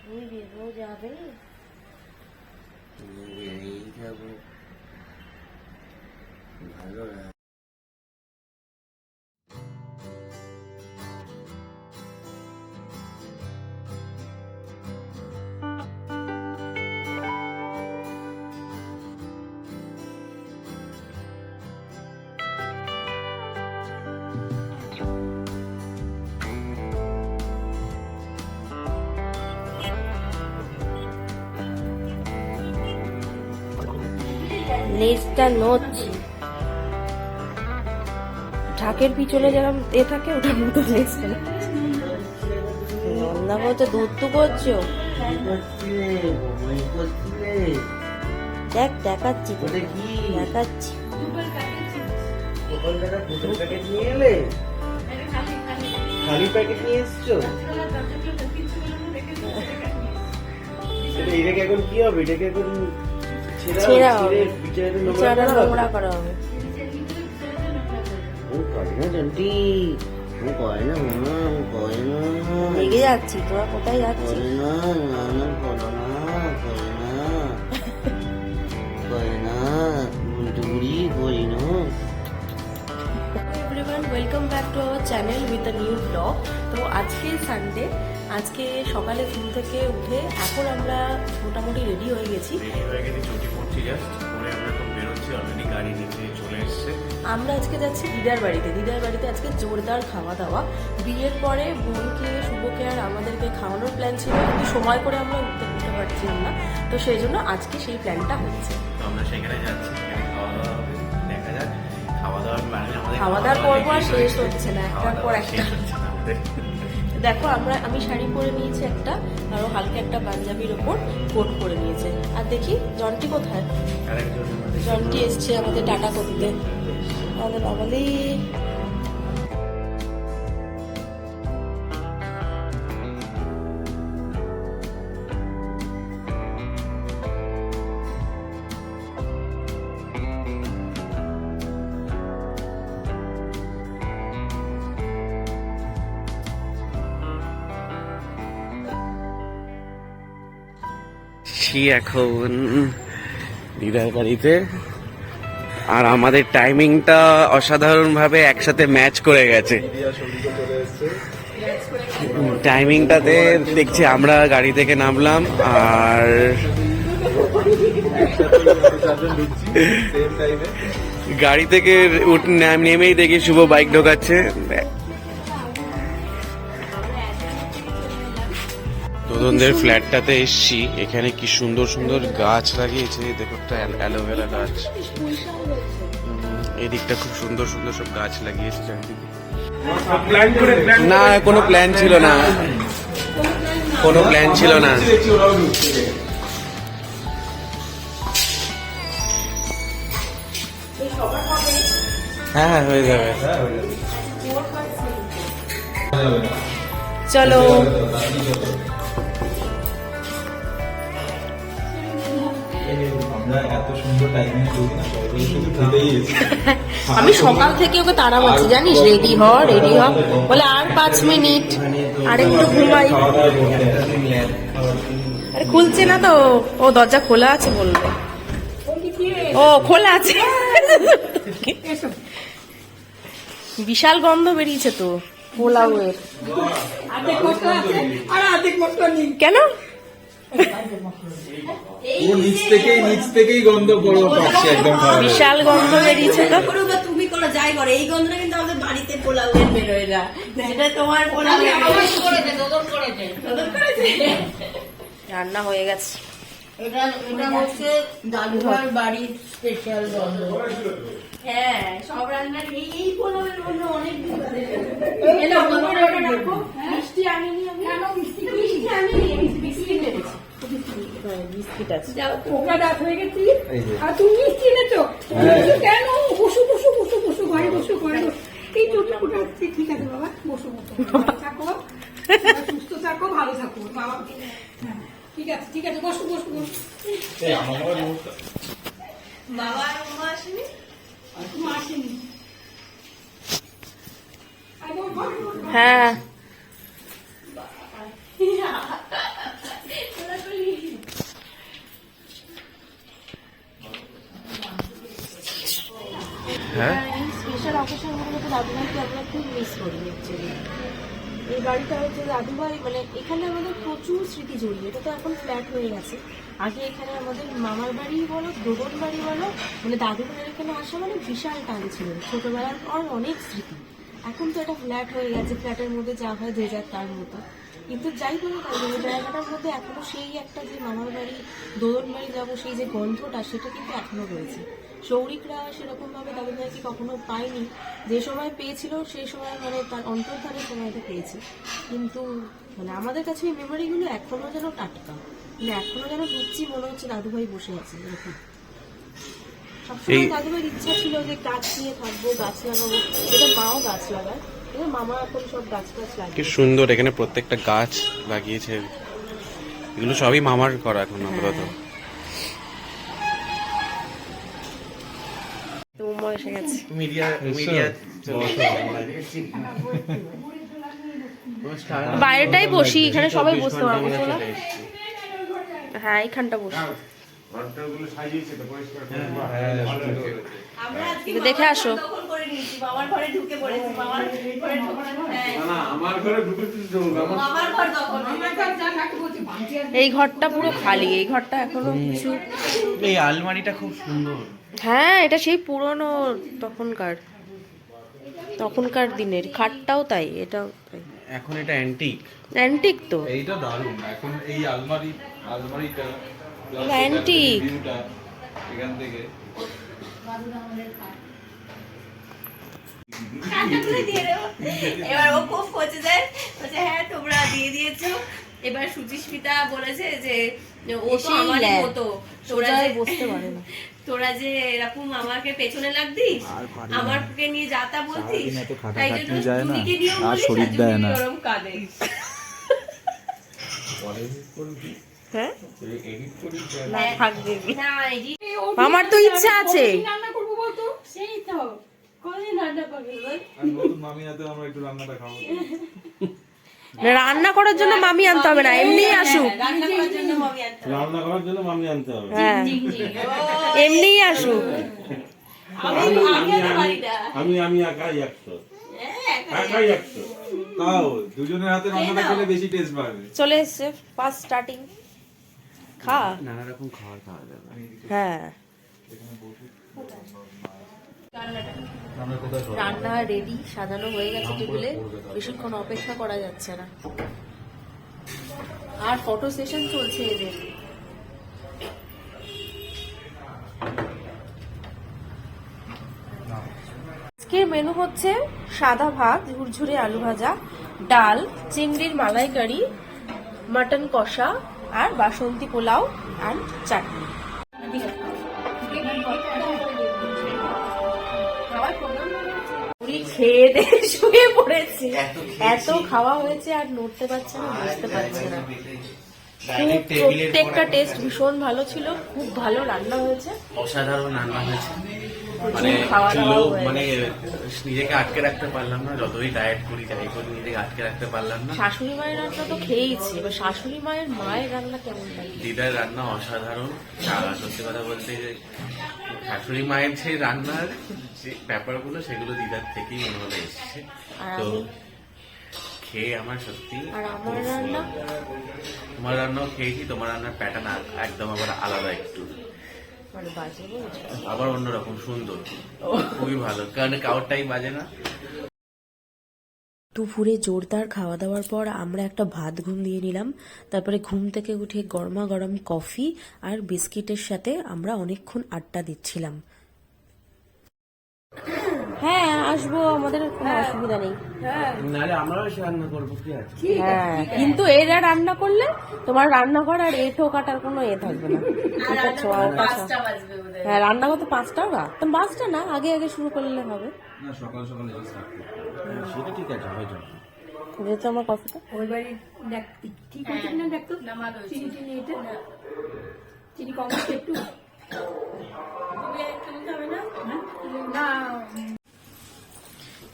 তুমি বেরো যাবে বেরিয়েই যাবো ভালো লাগে। লেজটা নড়ছে, ঢাকের পিছনে যেরকম এ থাকে ওটার মতো লেজটা রান্না করতে দুধ তো করছো। দেখ দেখাচ্ছি দেখাচ্ছি। খালি প্যাকেট নিয়ে এসছো? এটাকে এখন কি হবে? এটাকে এখন ছেঁড়া হবে, নোংরা করা হবে। রেগে যাচ্ছি, তোরা কোথায় যাচ্ছিস? Welcome back to our channel with a new blog. তো আজকে সানডে, আজকে সকালে ঘুম থেকে উঠে এখন আমরা মোটামুটি রেডি হয়ে গেছি। আমরা আজকে যাচ্ছি দিদার বাড়িতে। দিদার বাড়িতে আজকে জোরদার খাওয়া দাওয়া। বিয়ের পরে বোনকে, শুভকে আর আমাদেরকে খাওয়ানোর প্ল্যান ছিল, কিন্তু সময় করে আমরা উঠতে পারছিলাম না, তো সেই জন্য আজকে সেই প্ল্যানটা হচ্ছে। আমরা সেখানে যাচ্ছি, খাওয়া দাওয়ার পর্ব আর শেষ হচ্ছে না, একটার পর একটা। দেখো আমি শাড়ি পরে নিয়েছি একটা, আরো হালকা একটা পাঞ্জাবির ওপর কোট পরে নিয়েছে। আর দেখি জন্টি কোথায়? জন্টি এসছে আমাদের টাটা করতে, আমাদের বাবালি। এখন দিদার বাড়িতে, আর আমাদের টাইমিংটা অসাধারণ ভাবে একসাথে ম্যাচ করে গেছে। টাইমিংটাতে দেখছি আমরা গাড়ি থেকে নামলাম, আর গাড়ি থেকে নেমেই দেখি শুভ বাইক ঢোকাচ্ছে। তোদের ফ্ল্যাটটাতে এসছি, এখানে কি সুন্দর সুন্দর গাছ লাগিয়েছে। দেখো একটা অ্যালোভেরা গাছ, এদিকটা খুব সুন্দর সুন্দর সব গাছ লাগিয়েছে চারিদিকে। না, কোনো প্ল্যান ছিল না, কোনো প্ল্যান ছিল না। হ্যাঁ হ্যাঁ, হয়ে যাবে। চলো আমি সকাল থেকে ওকে তাড়া মারছি, জানিস, রেডি হ রেডি হ, বলে আর 5 মিনিট, আর একটু ঘুমাই। আরে খুলছে না তো, ও দরজা খোলা আছে বলবে। ও খোলা আছে, বিশাল গন্ধ বেরিয়েছে তো পোলাওয়ের। কেন? নিচ থেকেই গন্ধ বড় পাচ্ছে, একদম বিশাল গন্ধ বেরিয়েছে তো। তুমি করো যাই করো, এই গন্ধটা কিন্তু আমাদের বাড়িতে পোলাওয়ের বেরোয় না, সেটা তোমার পোলাওয়ের রান্না হয়ে গেছে। এটা হচ্ছে দাদুভার বাড়ির স্পেশাল গন্ধ। হ্যাঁ, সব রান্নার এই পোলাওয়ের গন্ধ অনেক দিন ধরে। মিষ্টি আনিনি আমি, কেন মিষ্টি আনিনি, বিস্কিট এনেছি। বিস্কিট আছে, ওটা রাত হয়ে গেছি আর তুমি মিষ্টি এনেছো কেন? বসু বসু বসু বসু, ঘরে বসু, ঘরে বসু। এই চোখটা ফুটে হচ্ছে, ঠিক আছে বাবা, বসো বসো, থাকো, সুস্থ থাকো, ভালো থাকো বাবা। ঠিক আছে ঠিক আছে, বসো বসো বসো। বাবা আর মা আসেনি? মা আসেনি। হ্যাঁ দাদুভাইকে আমরা খুব মিস করি অ্যাকচুয়ালি। এই বাড়িটা হচ্ছে দাদুভাই, মানে এখানে আমাদের প্রচুর স্মৃতি জড়িয়ে। এটা তো এখন ফ্ল্যাট হয়ে গেছে। আগে এখানে আমাদের মামার বাড়ি বলো, দোবন বাড়ি বলো, মানে দাদুভাইয়ের এখানে আসা মানে বিশাল টান ছিল, ছোটবেলার আর অনেক স্মৃতি। এখন তো এটা ফ্ল্যাট হয়ে গেছে, ফ্ল্যাটের মধ্যে যা হয় যে যার তার মতো। কিন্তু যাই বলো তাই ওই জায়গাটার মধ্যে এখনো সেই একটা যে মামার বাড়ি, দোদন বাড়ি যাবো, সেই যে গন্ধটা সেটা কিন্তু এখনো রয়েছে। সৌরিকরা সেরকম ভাবে দাদুভাইকে কখনো পায়নি, যে সময় পেয়েছিল সেই সময় মানে তার অন্তর্ধানের সময়টা পেয়েছে। কিন্তু মানে আমাদের কাছে এই মেমোরিগুলো এখনো যেন টাটকা, মানে এখনো যেন ঢুকছি মনে হচ্ছে দাদুভাই বসে আছে এরকম। সবসময় দাদুভাইয়ের ইচ্ছা ছিল যে গাছ নিয়ে থাকবো, গাছ লাগাবো, যেটা মাও গাছ লাগায়, কিন্তু মামা এখন সব গাছ টাছ কি লাগে। সুন্দর এখানে প্রত্যেকটা গাছ লাগিয়েছে, এগুলো সবই মামার করা এখন আপাতত। তো মোমো এসে গেছে। বাইরেটাই বসি, এখানে সবাই বসতে পারবো না। হ্যাঁ এইখানটা বসি, আমরা আজকে দেখে আসো। দখল করে নিয়েছি, বাবার ঘরে ঢুকে পড়েছি, বাবার ঘরে আমার ঘরে ঢুকেছিস তো, বাবার ঘর দখল। এই ঘরটা পুরো খালি, এই ঘরটা এখনো কিছু। এই আলমারিটা খুব সুন্দর। হ্যাঁ এটা সেই পুরনো তখনকার দিনের। খাটটাও তাই, এটাও তাই, এখন এটা অ্যান্টিক। অ্যান্টিক তো। এইটা দারুণ। এখন এই আলমারিটা অ্যান্টিক। ভিউটা এখান থেকে খাতাগুলো দিয়ে দেবো। এবার ও খুব খোঁজে দেয়, বলছে হ্যাঁ তোমরা দিয়ে দিয়েছো। এবার সুচিস্মিতা বলেছে যে ও তো আমারই মতো, তোরা যে বসতে পারে না। তোরা যে এরকম আমাকে পেছনে লাগতিস, আমাকে নিয়ে যাতা বলতিস, তাই জন্য জুনিকে নিয়েও বলিস, আর জুনি ওরম কাঁদে। হ্যাঁ না হ্যাঁ। থাক দিবি। না এডি আমার তো ইচ্ছা আছে। কি রান্না করবো বলতো? সেই তো কদিন রান্না করবি বল? আমি নতুন মামি হাতে আমরা একটু রান্নাটা খাবো। রান্না করার জন্য মামি আনতে হবে না, এমনি আসুক। রান্না করার জন্য মামি আনতে হবে। রান্না করার জন্য মামি আনতে হবে। হ্যাঁ এমনি আসুক। আমি আর বাড়িটা আমি একাই 100 হ্যাঁ একাই 100। তাও দুজনের হাতে রান্নাটা খেলে বেশি টেস্ট পাবে। চলে এসছে ফার্স্ট স্টার্টিং। খা। নানা রকম খাবার খাওয়া যাবে। হ্যাঁ রান্না রেডি, সাজানো হয়ে গেছে টেবিলে। বেশিক্ষণ অপেক্ষা করা যাচ্ছে না, আর ফটো সেশন চলছে এদের। আজকের মেনু হচ্ছে সাদা ভাত, ঝুরঝুরে আলু ভাজা, ডাল, চিংড়ির মালাইকারি, মটন কষা, আর বাসন্তী পোলাও আর চাটনি। খেয়ে দিয়ে শুয়ে পড়েছে, এত খাওয়া হয়েছে আর নড়তে পারছে না, বুঝতে পারছে না। প্রত্যেকটা টেস্ট ভীষণ ভালো ছিল, খুব ভালো রান্না হয়েছে, অসাধারণ রান্না হয়েছে। প্রচুর খাওয়া দাওয়া হয়েছে। মানে নিজেকে আটকে রাখতে পারলাম না, যতই ডায়েট করি যাই করি নিজেকে আটকে রাখতে পারলাম না। শাশুড়ি মায়ের রান্না তো খেয়েছি, এবার শাশুড়ি মায়ের রান্না কেমন লাগে? দিদার রান্না অসাধারণ। আর সত্যি কথা বলতে যে শাশুড়ি মায়ের যে রান্নার যে ব্যাপারগুলো সেগুলো দিদার থেকেই মনে হলে এসছে। আর তো আমি খেয়ে আমার সত্যি আর আমার রান্না তোমার রান্নাও খেয়েছি, তোমার রান্নার প্যাটার্ন একদম আবার আলাদা একটু, মানে বাজে বলছে। আবার অন্যরকম সুন্দর, খুবই ভালো, কারণ কাউরটাই বাজে না। দুপুরে জোরদার খাওয়া দাওয়ার পর আমরা একটা ভাত ঘুম দিয়ে নিলাম। তারপরে ঘুম থেকে উঠে গরমা গরম কফি আর বিস্কিটের সাথে আমরা অনেকক্ষণ আড্ডা দিচ্ছিলাম। হ্যাঁ আসবো, আমাদের কোনো অসুবিধা নেই। নাহলে আমরাও এসে রান্না করবো, কি আছে। হ্যাঁ কিন্তু এরা রান্না করলে তোমার রান্নাঘর আর এঁঠো কাটার কোনো থাকবে না। এটা ছোঁয়া ওটা ছোঁয়া। 5টা বাজবে বোধহয়। হ্যাঁ রান্না করতে 5টা বা 5টা না, আগে আগে শুরু করলে হবে। না সকাল সকাল স্টার্ট করতে সেটা ঠিক আছে, হয়ে যাবে। যেহেতু আমার কফিটা ওই বাড়ি দেখ ঠিক হচ্ছে কিনা দেখতো। নামাজ হয়েছে। চিনি টিনি এটা চিনি কম হচ্ছে একটু তুমি আর একটু দিতে হবে না? না।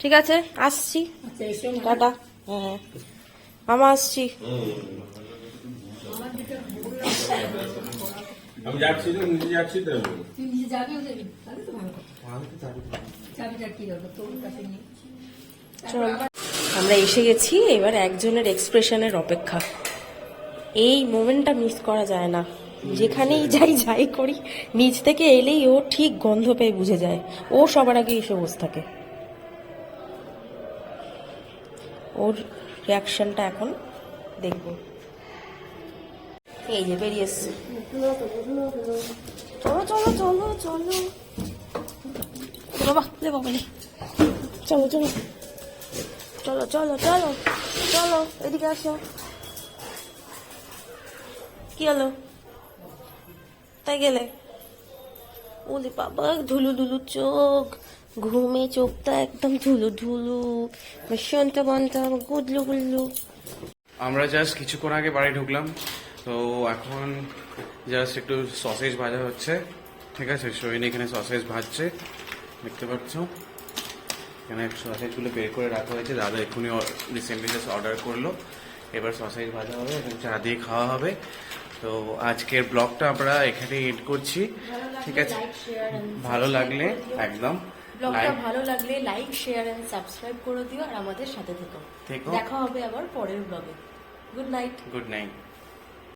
ঠিক আছে আসছি, আচ্ছা এসো না। টাটা। হ্যাঁ মামা আসছি। আমি যাচ্ছি তো, নিজে যাচ্ছি তো। তুই নিজে যাবি ওদের, তাহলে তো ভালো। চাবিটা কি দরকার তোর কাছে নিয়ে চল আমরা এসে গেছি, এবার একজনের এক্সপ্রেশনের অপেক্ষা। এই মোমেন্টটা মিস করা যায় না, যেখানেই যাই করি নিচ থেকে এলেই ও ঠিক গন্ধ পেয়ে বুঝে যায়, ও সবার আগে এসে বসে থাকে। ওর রিয়াকশনটা এখন দেখবো। এই যে বেরিয়ে এসছে, চলো চলো চলো চলো বাবা, লে বাবা লে, চলো চলো চলো চলো চলো চলো, এদিকে আসো। কি হলো, তাই গেলে? ওলে বাবা, ধুলু ধুলু চোখ, ঘুমে চোখটা একদম ধুলু ধুলু, শান্ত বান্তা গুদলু গুল্লু। আমরা জাস্ট কিছুক্ষণ আগে বাড়ি ঢুকলাম, তো এখন জাস্ট একটু সসেজ ভাজা হচ্ছে। ঠিক আছে, সোহিন এখানে সসেজ ভাজছে, দেখতে পাচ্ছ। এখানে সসেজগুলো বের করে রাখা হয়েছে, দাদা এক্ষুনি রিসেন্টলি জাস্ট অর্ডার করলো। এবার সসেজ ভাজা হবে এবং চা দিয়ে খাওয়া হবে। তো আজকের ব্লগটা আমরা এখানে এড করছি। ঠিক আছে, ভালো লাগলে একদম ব্লগটা ভালো লাগলে লাইক, শেয়ার এন্ড সাবস্ক্রাইব করে দিও, আর আমাদের সাথে থেকো। দেখা হবে আবার পরের ব্লগে। Good night. Good night.